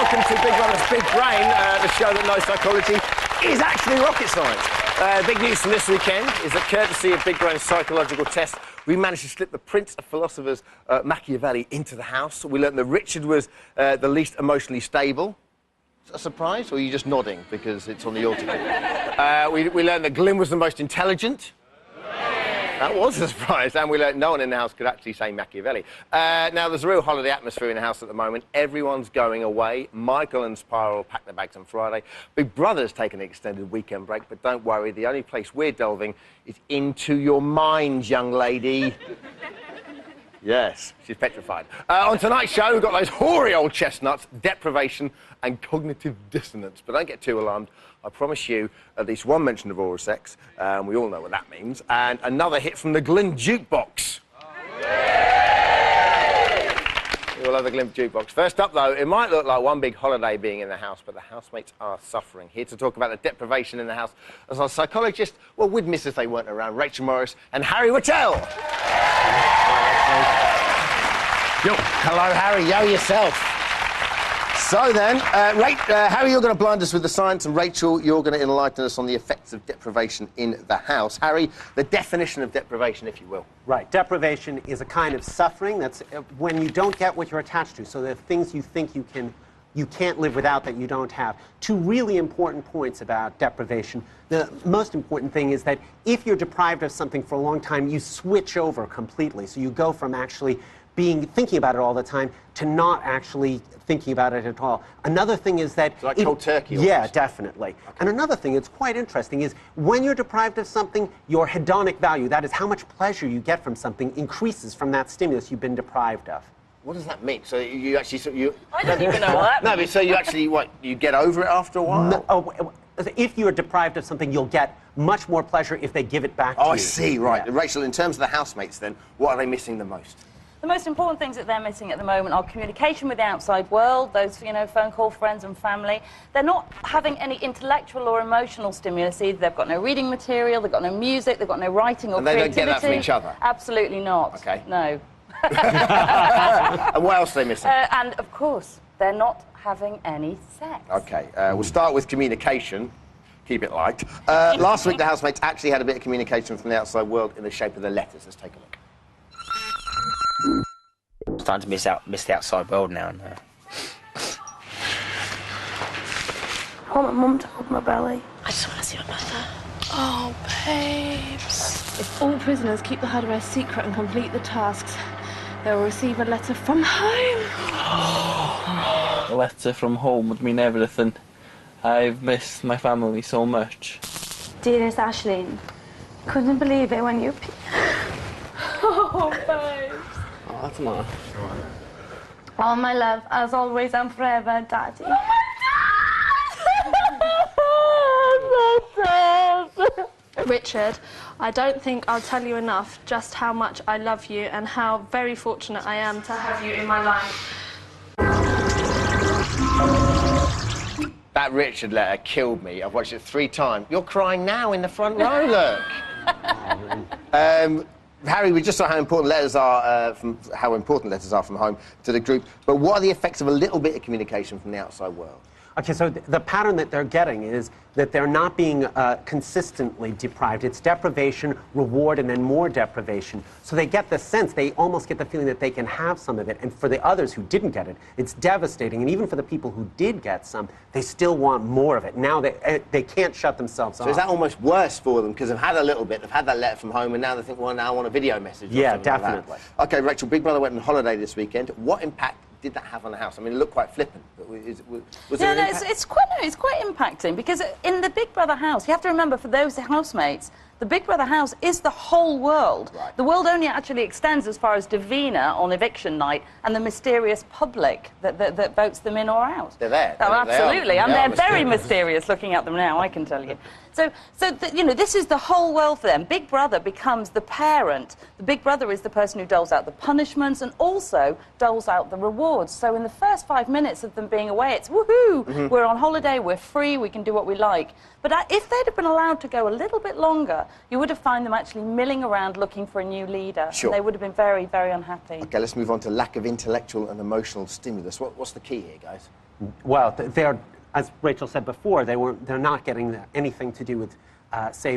welcome to Big Brother's Big Brain, the show that knows psychology is actually rocket science. Big news from this weekend is that, courtesy of Big Brain's psychological test, we managed to slip the Prince of Philosophers, Machiavelli, into the house. We learned that Richard was the least emotionally stable. Is that a surprise, or are you just nodding because it's on the article? We learned that Glyn was the most intelligent. That was a surprise, and we learned no one in the house could actually say Machiavelli. Now, there's a real holiday atmosphere in the house at the moment. Everyone's going away. Michael and Spiral pack their bags on Friday. Big Brother's taking an extended weekend break, but don't worry, the only place we're delving is into your mind, young lady. Yes, she's petrified. On tonight's show, we've got those hoary old chestnuts, deprivation and cognitive dissonance. But don't get too alarmed. I promise you at least one mention of oral sex, we all know what that means, and another hit from the Glyn jukebox. We all have the Glyn jukebox. First up, though, it might look like one big holiday being in the house, but the housemates are suffering. Here to talk about the deprivation in the house as our psychologist, well, we'd miss if they weren't around, Rachel Morris and Harry Whittell. Yo. Hello, Harry. Yo yourself. So then, Harry, you're going to blind us with the science, and Rachel, you're going to enlighten us on the effects of deprivation in the house. Harry, the definition of deprivation, if you will. Right. Deprivation is a kind of suffering. That's when you don't get what you're attached to. So the things you think you can't live without that you don't have. Two really important points about deprivation. The most important thing is that if you're deprived of something for a long time, you switch over completely. So you go from actually thinking about it all the time to not actually thinking about it at all. Another thing is that... It's like cold turkey almost. Yeah, definitely. Okay. And another thing that's quite interesting is when you're deprived of something, your hedonic value, that is how much pleasure you get from something, increases from that stimulus you've been deprived of. What does that mean? So you actually... I don't even know what that means. No, but so you actually, what, you get over it after a while? No, if you're deprived of something, you'll get much more pleasure if they give it back to you. Oh, I see, right. Yeah. Rachel, in terms of the housemates then, what are they missing the most? The most important things that they're missing at the moment are communication with the outside world, those, phone call friends and family. They're not having any intellectual or emotional stimulus either. They've got no reading material, they've got no music, they've got no writing or creativity. And they don't get that from each other? Absolutely not. Okay. No. And what else are they missing? And, of course, they're not having any sex. OK, we'll start with communication. Keep it light. Last week, the housemates actually had a bit of communication from the outside world in the shape of the letters. Let's take a look. I'm starting to miss the outside world now. And, I want my mum to hold my belly. I just want to see my mother. Oh, babes. If all prisoners keep the hardware secret and complete the tasks, they will receive a letter from home. A letter from home would mean everything. I've missed my family so much. Dearest Aisling, couldn't believe it when you... Oh, babes. Oh, that's nice. All my love, as always and forever, Daddy. Oh, my Dad! Richard, I don't think I'll tell you enough just how much I love you and how very fortunate I am to have you in my life. That Richard letter killed me. I've watched it 3 times. You're crying now in the front row, look. Harry, we just saw how important letters are from home to the group. But what are the effects of a little bit of communication from the outside world? Okay, so the pattern that they're getting is that they're not being consistently deprived. It's deprivation, reward, and then more deprivation. So they get the sense, they almost get the feeling that they can have some of it. And for the others who didn't get it, it's devastating. And even for the people who did get some, they still want more of it. Now they can't shut themselves off. So is that almost worse for them? Because they've had a little bit, they've had that letter from home, and now they think, well, now I want a video message. Yeah, definitely. Like that. OK, Rachel, Big Brother went on holiday this weekend. What impact did that have on the house? I mean, it looked quite flippant. But was there an impact? It's quite impacting, because in the Big Brother house, you have to remember, for those housemates, the Big Brother house is the whole world. Right. The world only actually extends as far as Davina on eviction night and the mysterious public that votes them in or out. They're there. Oh, absolutely, and they're very mysterious looking at them now, I can tell you. So this is the whole world for them. Big Brother becomes the parent. The Big Brother is the person who doles out the punishments and also doles out the rewards. So in the first 5 minutes of them being away, it's woohoo, we're on holiday, we're free, we can do what we like. But if they'd have been allowed to go a little bit longer, you would have found them actually milling around looking for a new leader. Sure. And they would have been very, very unhappy. OK, let's move on to lack of intellectual and emotional stimulus. What's the key here, guys? Well, they're, as Rachel said before, they're not getting anything to do with, say,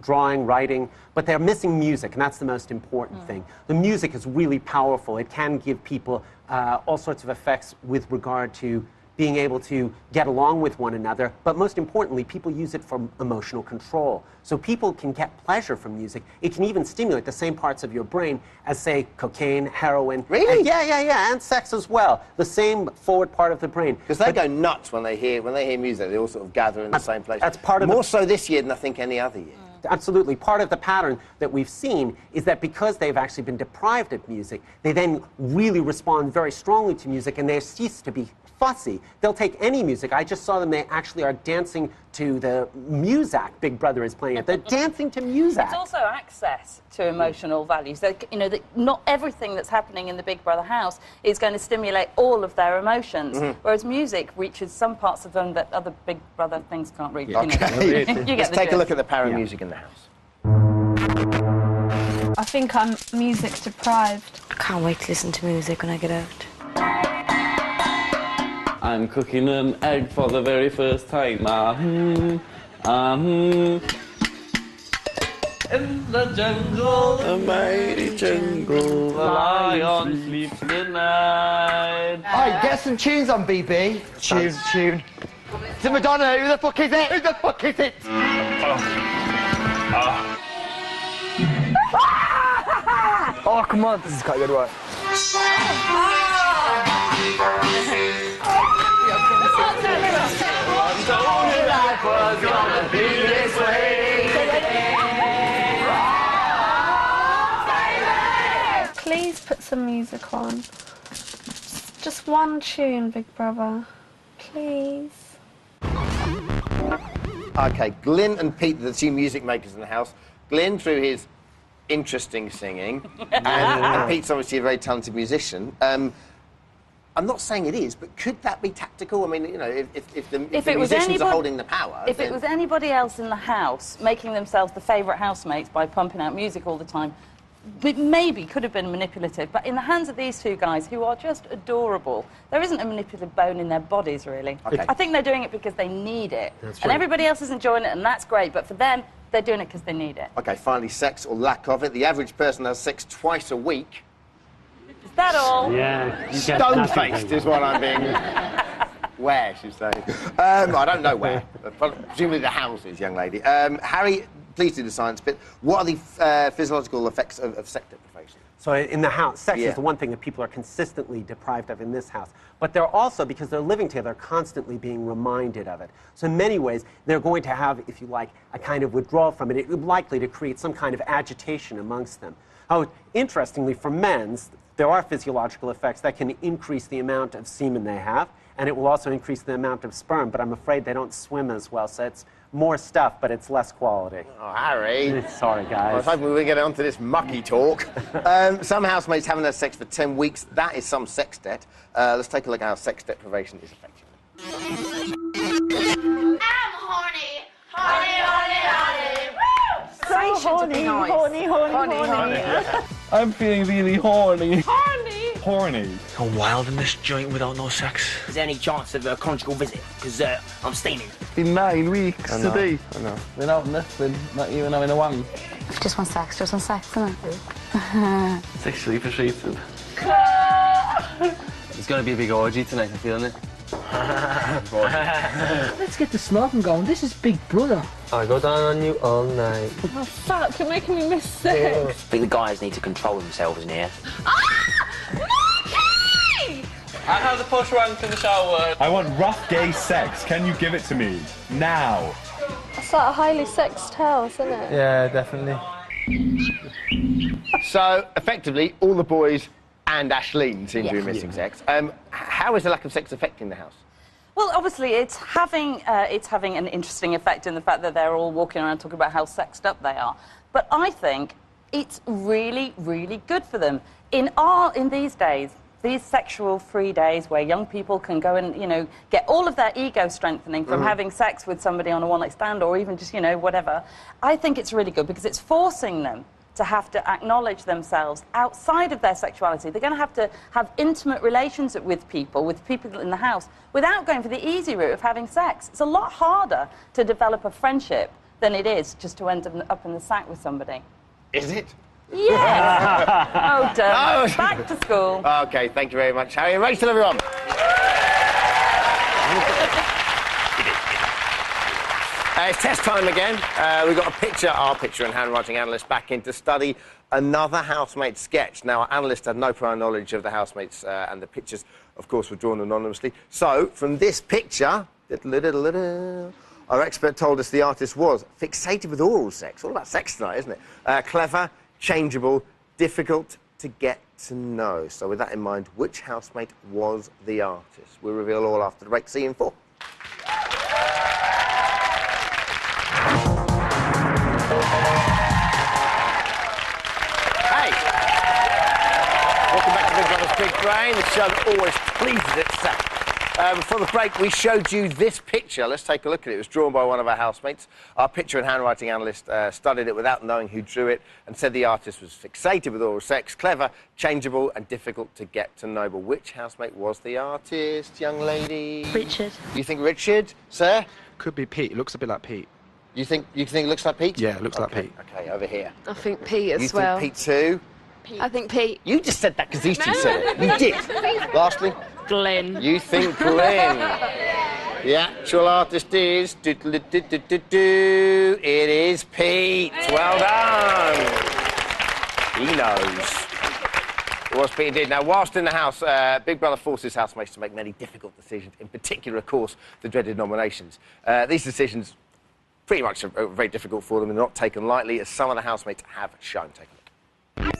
drawing, writing, but they're missing music, and that's the most important thing. The music is really powerful. It can give people all sorts of effects with regard to being able to get along with one another, but most importantly, people use it for emotional control. So people can get pleasure from music. It can even stimulate the same parts of your brain as, say, cocaine, heroin. Really? Yeah, and sex as well. The same forward part of the brain. Because they go nuts when they hear music. They all sort of gather in the same place. That's part of more so this year than I think any other year. Absolutely. Part of the pattern that we've seen is that because they've actually been deprived of music, they then really respond very strongly to music, and they cease to be fussy. They'll take any music. I just saw them, they actually are dancing to the Muzak Big Brother is playing it. They're dancing to Muzak. It's also access to emotional values. You know, not everything that's happening in the Big Brother house is going to stimulate all of their emotions, whereas music reaches some parts of them that other Big Brother things can't reach. Okay. You get Let's the take a gist. look at the power of music in the house. I think I'm music deprived. I can't wait to listen to music when I get out. I'm cooking an egg for the very first time. In the jungle, the mighty jungle, the lion sleeps the night. Hey, get some tunes on, BB. Tune. It's a Madonna. Who the fuck is it? Who the fuck is it? Oh, come on. This is quite a good one. Please put some music on. Just one tune, Big Brother. Please. Okay, Glyn and Pete, the two music makers in the house. Glyn, through his interesting singing, and Pete's obviously a very talented musician. I'm not saying it is, but could that be tactical? I mean, you know, if the musicians are holding the power... If it was anybody else in the house making themselves the favourite housemates by pumping out music all the time, it maybe could have been manipulative, but in the hands of these two guys, who are just adorable, there isn't a manipulative bone in their bodies, really. Okay. I think they're doing it because they need it. And everybody else is enjoying it, and that's great, but for them, they're doing it because they need it. Okay, finally, sex or lack of it. The average person has sex twice a week. Is that all? Yeah. Stone-faced is what I'm being... Where, she's saying. I don't know where. Presumably the houses, young lady. Harry, please do the science bit. What are the physiological effects of sex deprivation? So in the house, sex is the one thing that people are consistently deprived of in this house. But they're also, because they're living together, constantly being reminded of it. So in many ways, they're going to have, if you like, a kind of withdrawal from it. It's likely to create some kind of agitation amongst them. Oh, interestingly, for men, there are physiological effects that can increase the amount of semen they have, and it will also increase the amount of sperm, but I'm afraid they don't swim as well, so it's more stuff, but it's less quality. Oh, Harry. Sorry, guys. I was hoping we were going to get onto this mucky talk. Some housemates haven't had sex for 10 weeks. That is some sex debt. Let's take a look at how sex deprivation is affecting them. I'm horny. Horny. Woo! Horny. I'm feeling really horny. Horny. Gone wild in this joint without no sex. Is there any chance of a conjugal visit? Because I'm steaming. Been 9 weeks today. I know. Without nothing, not even having a wank. Just want sex, isn't it? Sexually frustrated. It's going to be a big orgy tonight, I'm feeling it. Let's get the smoking going. This is Big Brother. I go down on you all night. Oh, fuck, you're making me miss sex. I think the guys need to control themselves in here. I have the push rank in the shower. I want rough gay sex. Can you give it to me? Now. It's like a highly sexed house, isn't it? Yeah, definitely. So, effectively, all the boys and Ashleen seem to be missing sex. How is the lack of sex affecting the house? Well, obviously, it's having an interesting effect in the fact that they're all walking around talking about how sexed up they are. But I think it's really, really good for them. In these days, these sexual-free days where young people can go and, you know, get all of their ego strengthening from having sex with somebody on a one-night stand or even just, you know, whatever, I think it's really good because it's forcing them to have to acknowledge themselves outside of their sexuality. They're going to have intimate relations with people in the house, without going for the easy route of having sex. It's a lot harder to develop a friendship than it is just to end up in the sack with somebody. Is it? Yeah. Oh, done. Back to school. OK, thank you very much, Harry and Rachel, everyone. It's test time again. We've got our picture and handwriting analyst back in to study another housemate sketch. Now, our analyst had no prior knowledge of the housemates, and the pictures, of course, were drawn anonymously. So, from this picture, our expert told us the artist was fixated with oral sex. All about sex tonight, isn't it? Clever, changeable, difficult to get to know. So, with that in mind, which housemate was the artist? We'll reveal all after the break. See you in 4. Hey! Welcome back to Big Brother's Big Brain, the show that always pleases itself. Before the break, we showed you this picture. Let's take a look at it. It was drawn by one of our housemates. Our picture and handwriting analyst studied it without knowing who drew it and said the artist was fixated with oral sex, clever, changeable and difficult to get to know. But which housemate was the artist, young lady? Richard. You think Richard, sir? Could be Pete. It looks a bit like Pete. You think it looks like Pete? Yeah, it looks like Pete. OK, over here. I think Pete as well. You think Pete too? I think Pete. You just said that because these two said it. You did. Lastly? Glenn. You think Glenn. The actual artist is... It is Pete. Well done. He knows. It was Pete indeed. Now, whilst in the house, Big Brother forces housemates to make many difficult decisions, in particular, of course, the dreaded nominations. These decisions pretty much are very difficult for them and not taken lightly, as some of the housemates have shown. Take a look.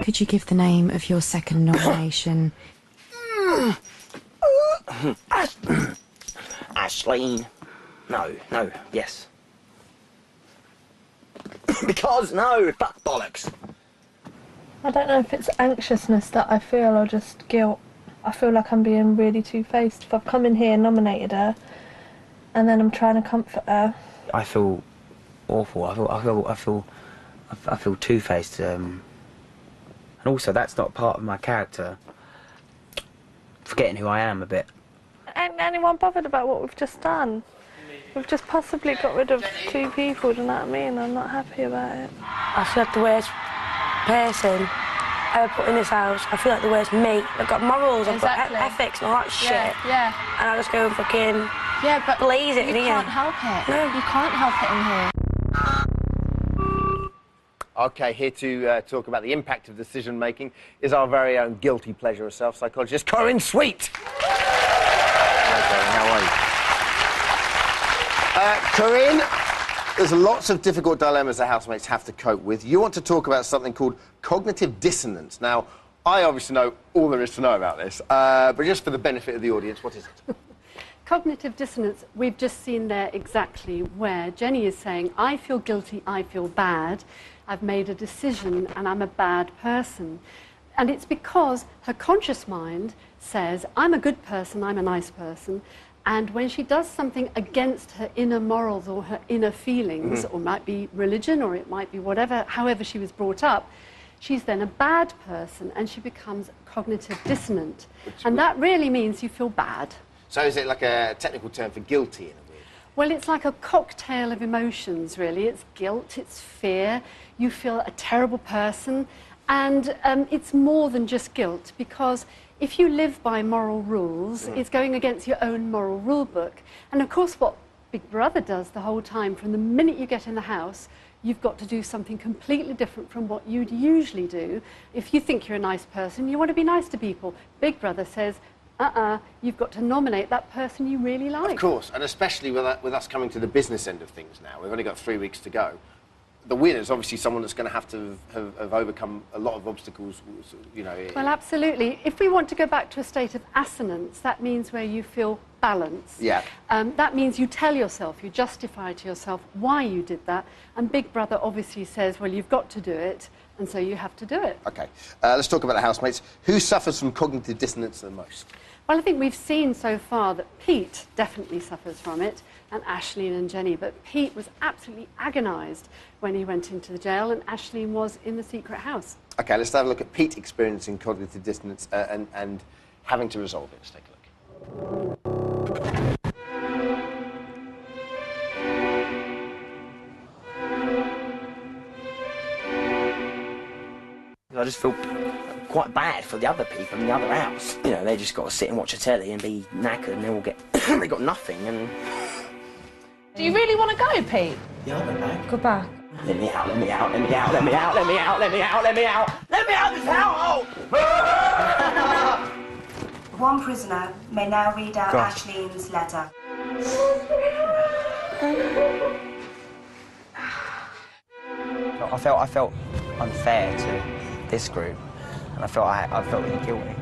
Could you give the name of your second nomination? Ashleen. No, yes. Because, no, fuck bollocks. I don't know if it's anxiousness that I feel or just guilt. I feel like I'm being really two-faced. If I've come in here and nominated her, and then I'm trying to comfort her. I feel awful. I feel two-faced. And also, that's not part of my character. Forgetting who I am a bit. Ain't anyone bothered about what we've just done? We've just possibly got rid of 2 people, do you know what I mean? I'm not happy about it. I feel like the worst person ever put in this house. I feel like the worst me. I've got morals, I've got ethics and all that shit. Yeah. And I just go and fucking but blaze it in here. You can't help it. No. You can't help it in here. OK, here to talk about the impact of decision-making is our very own guilty pleasure of self-psychologist, Corinne Sweet. Hi, Corinne, how are you? Corinne, there's lots of difficult dilemmas that housemates have to cope with. You want to talk about something called cognitive dissonance. Now, I obviously know all there is to know about this, but just for the benefit of the audience, what is it? Cognitive dissonance, we've just seen there exactly where Jenny is saying, I feel guilty, I feel bad, I've made a decision and I'm a bad person. And it's because her conscious mind says, I'm a good person, I'm a nice person, and when she does something against her inner morals or her inner feelings, or it might be religion or it might be whatever, however she was brought up, she's then a bad person and she becomes cognitive dissonant. And that really means you feel bad. So is it like a technical term for guilty in a weird way? Well, it's like a cocktail of emotions, really. It's guilt, it's fear, you feel a terrible person, and it's more than just guilt, because if you live by moral rules, it's going against your own moral rule book. And of course, what Big Brother does the whole time, from the minute you get in the house, you've got to do something completely different from what you'd usually do. If you think you're a nice person, you want to be nice to people. Big Brother says, you've got to nominate that person you really like. Of course, and especially with us coming to the business end of things now. We've only got 3 weeks to go. The winner is obviously someone that's going to have overcome a lot of obstacles, you know. Well, absolutely. If we want to go back to a state of assonance, that means where you feel balance. Yeah. That means you tell yourself, you justify to yourself why you did that, and Big Brother obviously says, well, you've got to do it, and so you have to do it. OK. Let's talk about the housemates. Who suffers from cognitive dissonance the most? Well, I think we've seen so far that Pete definitely suffers from it, and Aisling and Jenny. But Pete was absolutely agonised when he went into the jail, and Aisling was in the secret house. OK, let's have a look at Pete experiencing cognitive dissonance and having to resolve it. Let's take a look. I just feel quite bad for the other people in the other house. You know, they just got to sit and watch a telly and be knackered, and they all get they got nothing. And do you really want to go, Pete? Yeah, I'll go back. Go back. Let me out! Let me out! Let me out! Let me out! Let me out! Let me out! Let me out! Let me out of this hellhole! One prisoner may now read out God. Aisling's letter. I felt unfair to this group, and I felt really guilty.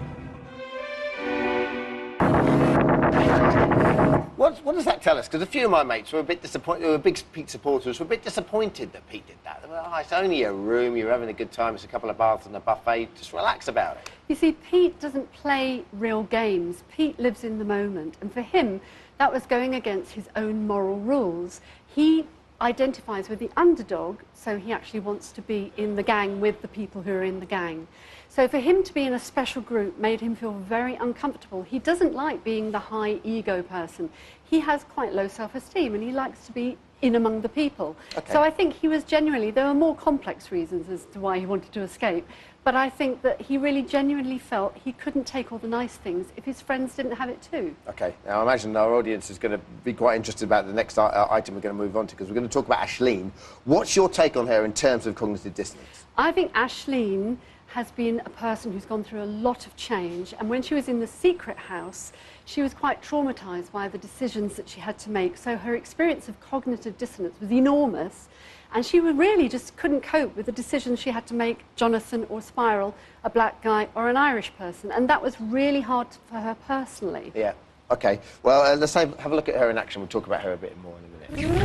What does that tell us? Because a few of my mates were a bit disappointed, who were big Pete supporters, were a bit disappointed that Pete did that. They were, oh, it's only a room, you're having a good time, it's a couple of baths and a buffet, just relax about it. You see, Pete doesn't play real games. Pete lives in the moment, and for him, that was going against his own moral rules. He identifies with the underdog, so he actually wants to be in the gang with the people who are in the gang. So for him to be in a special group made him feel very uncomfortable. He doesn't like being the high ego person. He has quite low self-esteem, and he likes to be in among the people. Okay. So I think he was genuinely, there were more complex reasons as to why he wanted to escape, but I think that he really genuinely felt he couldn't take all the nice things if his friends didn't have it too. OK, now I imagine our audience is going to be quite interested about the next item we're going to move on to, because we're going to talk about Aisling. What's your take on her in terms of cognitive dissonance? I think Aisling has been a person who's gone through a lot of change, and when she was in the secret house, she was quite traumatised by the decisions that she had to make. So her experience of cognitive dissonance was enormous, and she really just couldn't cope with the decisions she had to make, Jonathan or Spiral, a black guy or an Irish person, and that was really hard for her personally. Yeah, OK. Well, let's have a look at her in action. We'll talk about her a bit more in a minute.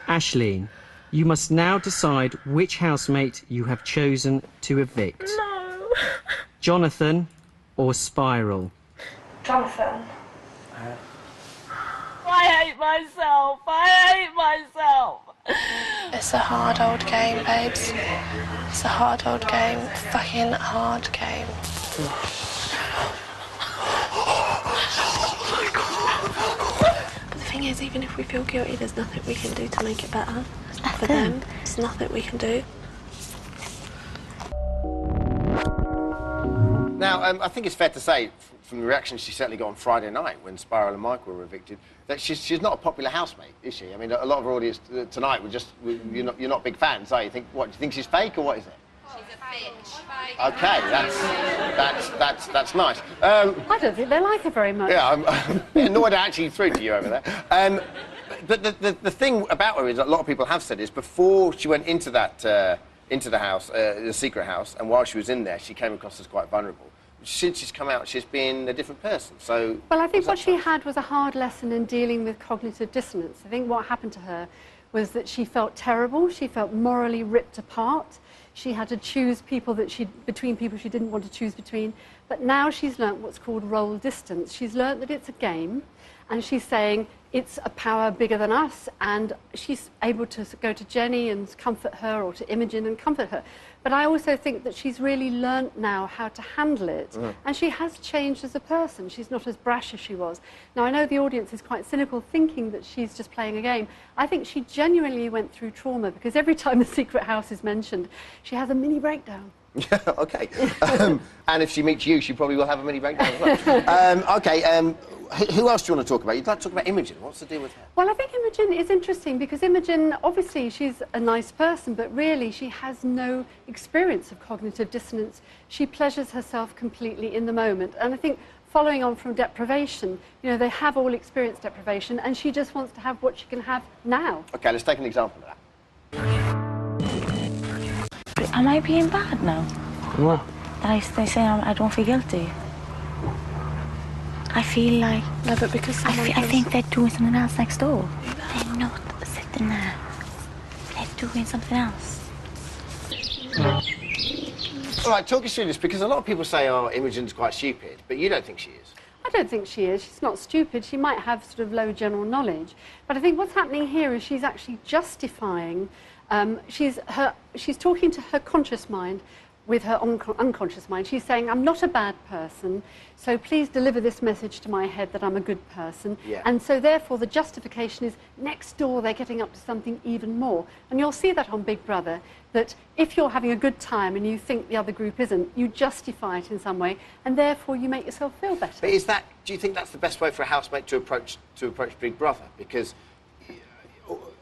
Aisling, you must now decide which housemate you have chosen to evict. No. Jonathan or Spiral? Jonathan. I hate myself. I hate myself. It's a hard old game, babes. It's a hard old game. Fucking hard game. But the thing is, even if we feel guilty, there's nothing we can do to make it better. For them, there's nothing we can do. Now, I think it's fair to say, from the reaction she certainly got on Friday night when Spiral and Michael were evicted, that she's not a popular housemate, is she? I mean, a lot of our audience tonight you're not big fans, are you? Do you think she's fake, or what is it? She's a bitch. OK, that's nice. I don't think they like her very much. Yeah, I'm annoyed I actually threw to you over there. But the thing about her is that a lot of people have said is before she went into that into the house, the secret house, and while she was in there, she came across as quite vulnerable. Since she's come out, she's been a different person. So, well, I think what she had was a hard lesson in dealing with cognitive dissonance. I think what happened to her was that she felt terrible. She felt morally ripped apart. She had to choose between people she didn't want to choose between. But now she's learnt what's called role distance. She's learnt that it's a game, and she's saying it's a power bigger than us, and she's able to go to Jenny and comfort her, or to Imogen and comfort her. But I also think that she's really learnt now how to handle it, and she has changed as a person. She's not as brash as she was. Now, I know the audience is quite cynical, thinking that she's just playing a game. I think she genuinely went through trauma, because every time the secret house is mentioned, she has a mini breakdown. Yeah, OK. And if she meets you, she probably will have a mini breakdown as well. OK, who else do you want to talk about? You'd like to talk about Imogen. What's the deal with her? Well, I think Imogen is interesting, because Imogen, obviously, she's a nice person, but really she has no experience of cognitive dissonance. She pleasures herself completely in the moment. And I think following on from deprivation, you know, they have all experienced deprivation, and she just wants to have what she can have now. OK, let's take an example of that. Am I being bad now? What? They say I don't feel guilty. I feel like... No, but because I think they're doing something else next door. They're not sitting there. They're doing something else. All right, talk us through this, because a lot of people say, oh, Imogen's quite stupid, but you don't think she is. I don't think she is. She's not stupid. She might have sort of low general knowledge. But I think what's happening here is she's actually justifying, she's talking to her conscious mind with her unconscious mind. She's saying, I'm not a bad person, so please deliver this message to my head that I'm a good person. Yeah. And so therefore the justification is next door they're getting up to something even more. And you'll see that on Big Brother, that if you're having a good time and you think the other group isn't, you justify it in some way, and therefore you make yourself feel better. But is that, do you think that's the best way for a housemate to approach Big Brother? Because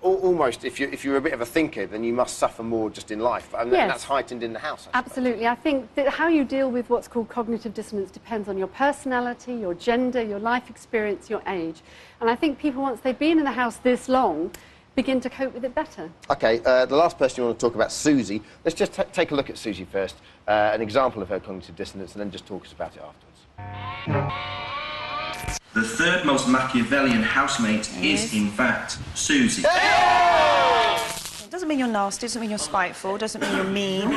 almost, if you're a bit of a thinker, then you must suffer more just in life, and Yes. that's heightened in the house. Absolutely. I think that how you deal with what's called cognitive dissonance depends on your personality, your gender, your life experience, your age. And I think people, once they've been in the house this long, begin to cope with it better. OK, the last person you want to talk about, Susie. Let's just take a look at Susie first, an example of her cognitive dissonance, and then just talk us about it afterwards. The third most Machiavellian housemate is, in fact, Susie. It doesn't mean you're nasty, doesn't mean you're spiteful, doesn't mean you're mean.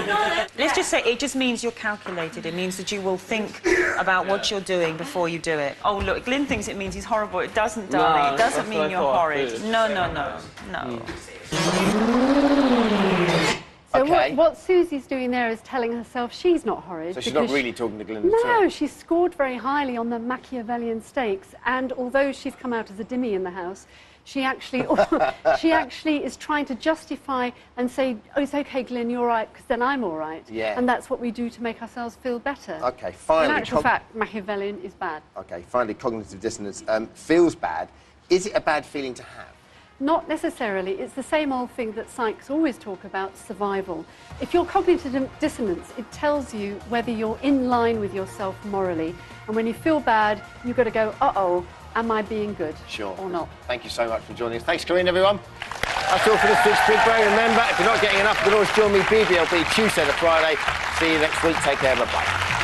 Let's just say it just means you're calculated. It means that you will think about what you're doing before you do it. Oh, look, Glyn thinks it means he's horrible. It doesn't, darling. No, It doesn't that's mean what I you're thought. horrid. No. So Okay. what Susie's doing there is telling herself she's not horrid. So she's not because really talking to Glyn at all? No, she's scored very highly on the Machiavellian stakes, and although she's come out as a dimmy in the house, she actually is trying to justify and say, oh, it's OK, Glyn, you're right, because then I'm all right. Yeah. And that's what we do to make ourselves feel better. OK, finally... In actual fact, Machiavellian is bad. OK, finally, cognitive dissonance feels bad. Is it a bad feeling to have? Not necessarily. It's the same old thing that psychs always talk about, survival. If you're cognitive dissonance, it tells you whether you're in line with yourself morally. And when you feel bad, you've got to go, uh-oh, am I being good or not? Thank you so much for joining us. Thanks, Corinne, everyone. That's all for this week's Big Brain. Remember, if you're not getting enough, you can always join me BBLB Tuesday to Friday. See you next week. Take care. Bye-bye.